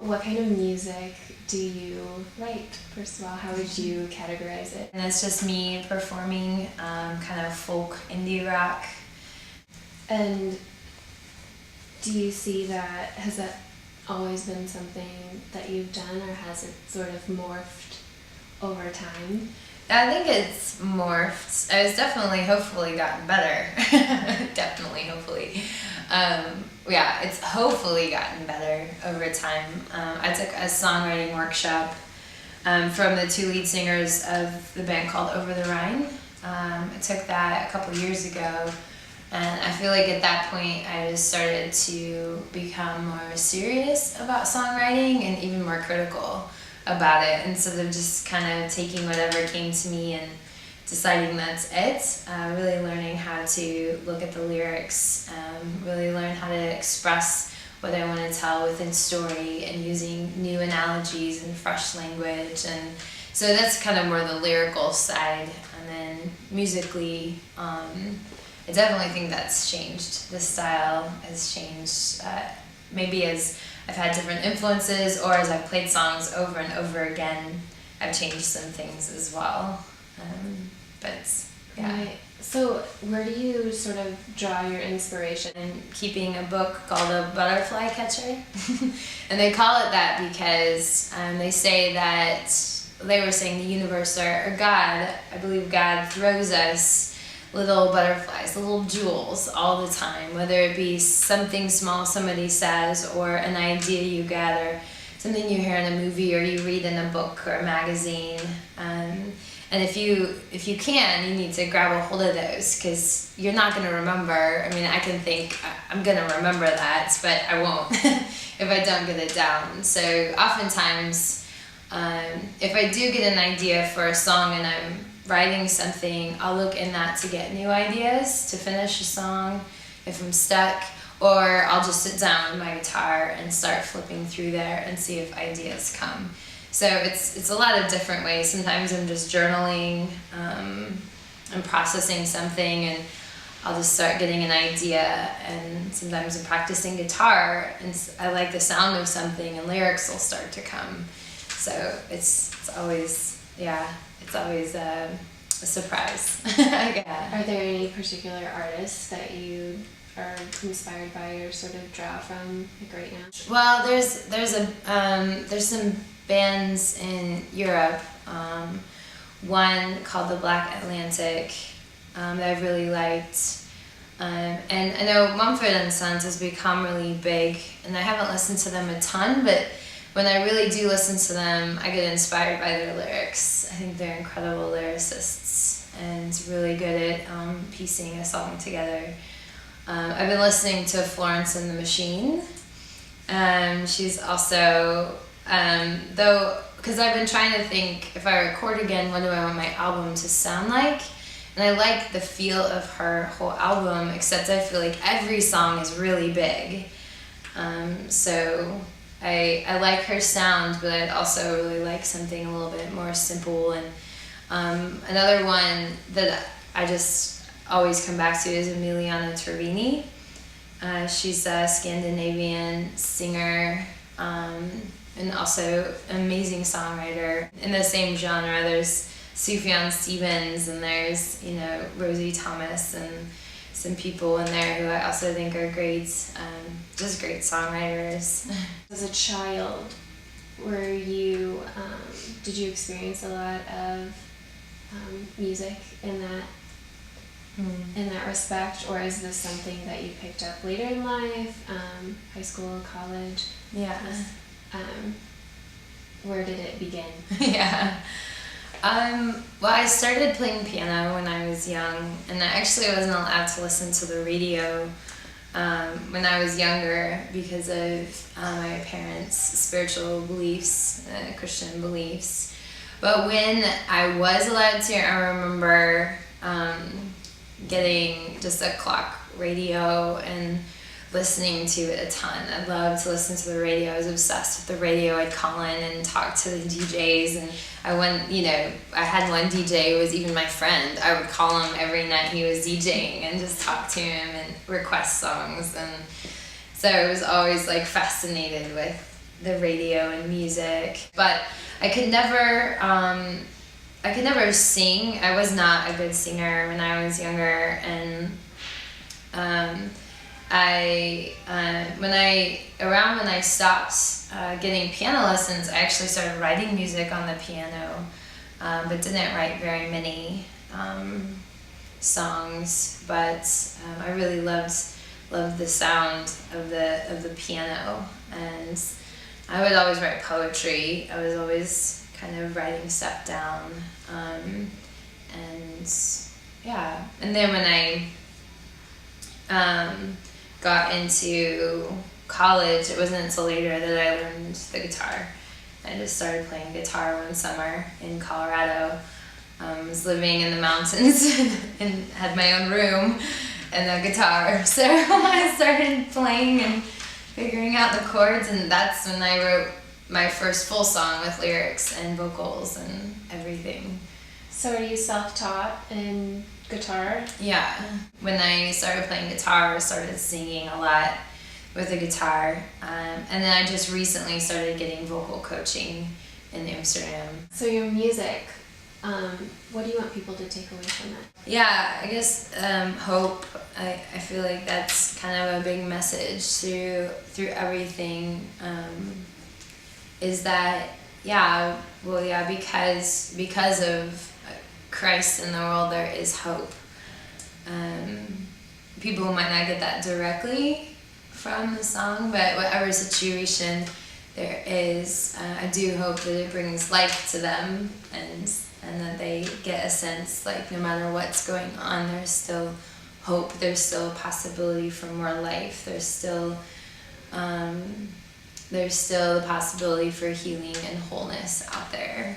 what kind of music do you write? First of all, how would you categorize it? And it's just me performing kind of folk indie rock. And do you see that, has that always been something that you've done, or has it sort of morphed over time? I think it's morphed. It's definitely, hopefully, gotten better. Definitely, hopefully. Yeah, it's hopefully gotten better over time. I took a songwriting workshop from the two lead singers of the band called Over the Rhine. I took that a couple years ago, and I feel like at that point I just started to become more serious about songwriting and even more critical about it, instead of just kind of taking whatever came to me and deciding that's it. Really learning how to look at the lyrics, really learn how to express what I want to tell within story, and using new analogies and fresh language. And so that's kind of more the lyrical side. And then musically, I definitely think that's changed. The style has changed, maybe as I've had different influences, or as I've played songs over and over again, I've changed some things as well. But yeah. Right. So where do you sort of draw your inspiration? I'm keeping a book called A Butterfly Catcher. And they call it that because they say that, they were saying the universe, or God, I believe God throws us little butterflies, little jewels all the time, whether it be something small somebody says, or an idea you get, or something you hear in a movie, or you read in a book or a magazine. And if you can, you need to grab a hold of those, because you're not going to remember. I mean, I can think I'm going to remember that, but I won't if I don't get it down. So oftentimes, if I do get an idea for a song and I'm writing something, I'll look in that to get new ideas to finish a song if I'm stuck, or I'll just sit down with my guitar and start flipping through there and see if ideas come. So it's a lot of different ways. Sometimes I'm just journaling, I'm processing something, and I'll just start getting an idea. And sometimes I'm practicing guitar, and I like the sound of something, and lyrics will start to come. So it's always, yeah, it's always a surprise. Yeah. Are there any particular artists that you are inspired by or sort of draw from, like right now? Well, there's some bands in Europe. One called the Black Atlantic that I've really liked. And I know Mumford & Sons has become really big, and I haven't listened to them a ton, but when I really do listen to them, I get inspired by their lyrics. I think they're incredible lyricists and really good at piecing a song together. I've been listening to Florence and the Machine. She's also, though, because I've been trying to think, if I record again, what do I want my album to sound like? And I like the feel of her whole album, except I feel like every song is really big. So I like her sound, but I'd also really like something a little bit more simple. And another one that I just always come back to is Emiliana Torrini. She's a Scandinavian singer, and also an amazing songwriter. In the same genre, there's Sufjan Stevens, and there's, Rosie Thomas, and some people in there who I also think are great, just great songwriters. As a child, did you experience a lot of music in that respect, or is this something that you picked up later in life, high school, college? Yeah. Where did it begin? Yeah. Well, I started playing piano when I was young, and I wasn't allowed to listen to the radio when I was younger because of my parents' spiritual beliefs, Christian beliefs. But when I was allowed to, I remember getting just a clock radio and listening to it a ton. I loved to listen to the radio. I was obsessed with the radio. I'd call in and talk to the DJs, and I had one DJ who was even my friend. I would call him every night he was DJing and just talk to him and request songs. And so I was always fascinated with the radio and music, but I could never sing. I was not a good singer when I was younger, and when I stopped getting piano lessons, I actually started writing music on the piano, but didn't write very many songs. But I really loved the sound of the piano, and I would always write poetry. I was always kind of writing stuff down, and yeah. And then when I got into college, it wasn't until later that I learned the guitar. I just started playing guitar one summer in Colorado. I was living in the mountains and had my own room and a guitar. So I started playing and figuring out the chords, and that's when I wrote my first full song with lyrics and vocals and everything. So are you self-taught in guitar? Yeah. When I started playing guitar, I started singing a lot with the guitar. And then I just recently started getting vocal coaching in Amsterdam. So your music, what do you want people to take away from it? Yeah, I guess hope. I feel like that's kind of a big message through everything. Is that because of Christ in the world, there is hope. People might not get that directly from the song, but whatever situation there is, I do hope that it brings life to them, and that they get a sense like no matter what's going on, there's still hope, there's still a possibility for more life, there's still the possibility for healing and wholeness out there.